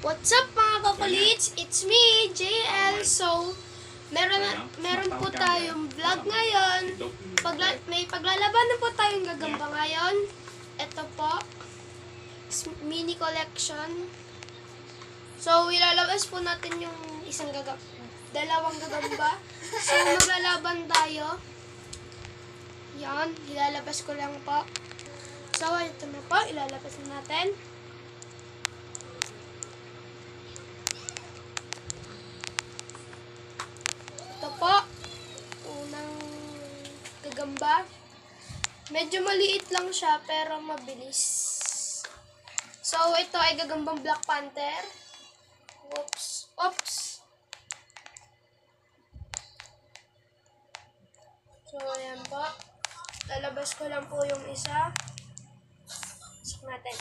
What's up mga kakulits? It's me, JL. So, meron po tayong vlog ngayon. May paglalabanan po tayong gagamba ngayon. Ito po, mini collection. So, ilalabas po natin yung dalawang gagamba. So, maglalaban tayo. Yan, ilalabas ko lang po. So, ito na po, ilalabas na natin. Ito po, unang gagamba. Medyo maliit lang siya, pero mabilis. So, ito ay gagambang Black Panther. Oops. So, ayan po. Lalabas ko lang po yung isa. Pasok natin.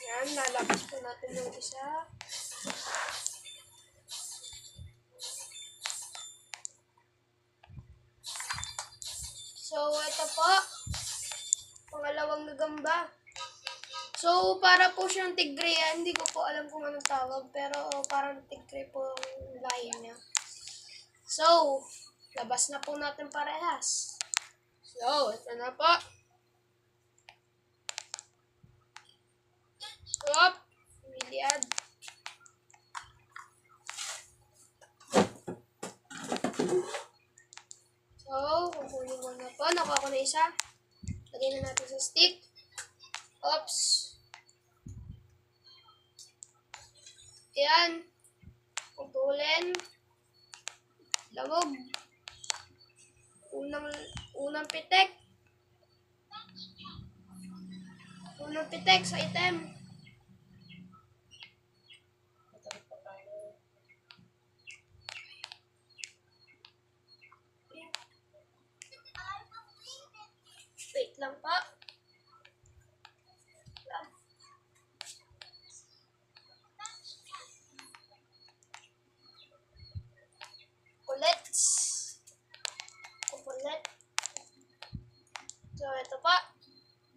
Ayan, lalabas po natin yung isa. So, ito po. Pangalawang gagamba. So, para po siyang tigre yan. Hindi ko po alam kung anong tawag. Pero parang tigre po yung lahi niya. So, labas na po natin parehas. So, ito na po. Stop. Miliad. So, kukunin ko na po. Nakuha ko na isa. Lagay na natin sa stick. Oops. Ayan. Putulin. Lawog. Unang pitek. Unang pitek sa item. Wait lang pa. Kulit. So, ito pa.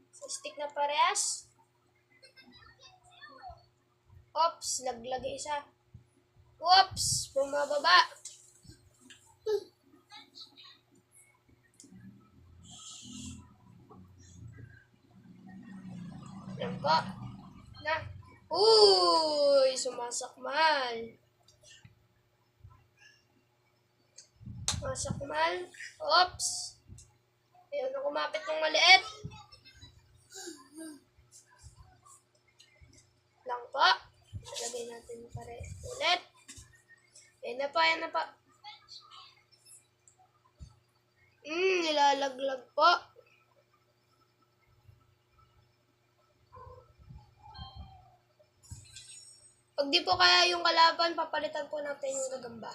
So, stick na parehas. Oops, laglag isa. Oops, bumababa. Yan po. Na. Uy, sumasakmal. Sumasakmal. Oops. Ayun na kumapit ng maliit. Lang po. Lagay natin pare ulit. Ayan na pa. Nilalaglag po. Pag di po kaya yung kalaban, papalitan po natin yung gagamba.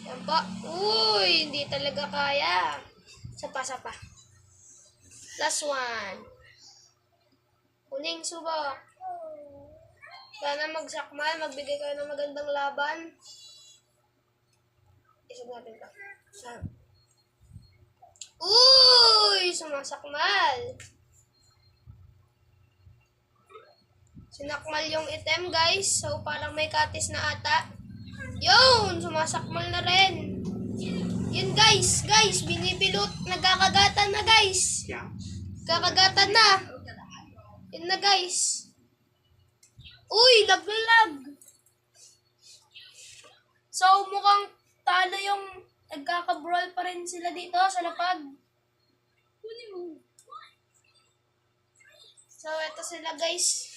Yan po. Uy, hindi talaga kaya. Sapa. Last one. Huling subok. Sana magsakmal, magbigay kayo ng magandang laban. Isog natin pa. Uy, sumasakmal. Sinakmal yung item, guys. So, parang may katis na ata. Yun! Sumasakmal na rin. Yun, guys. Binibilot. Nagkakagatan na, guys. Kakagatan na. Yun na, guys. Uy! Lag. So, mukhang talo yung nagkakabrawl pa rin sila dito sa lapag. So, ito sila, guys.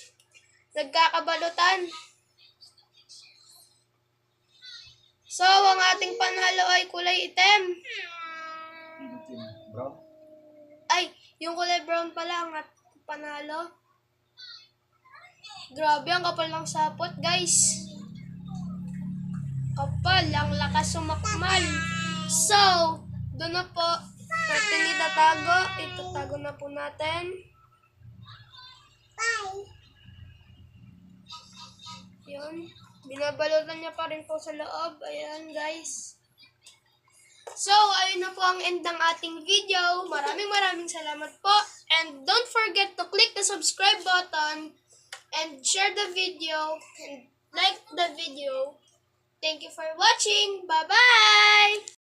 Nagkakabalutan. So, ang ating panalo ay kulay item. Brown? Ay, yung kulay brown pala ang panalo. Grabe, ang kapal ng sapot, guys. Kapal, ang lakas sumakmal. So, doon na po natin itatago. Itatago na po natin. Yun. Binabalutan niya pa rin po sa loob. Ayan, guys. So, ayun na po ang end ng ating video. Maraming salamat po. And don't forget to click the subscribe button and share the video and like the video. Thank you for watching. Bye-bye!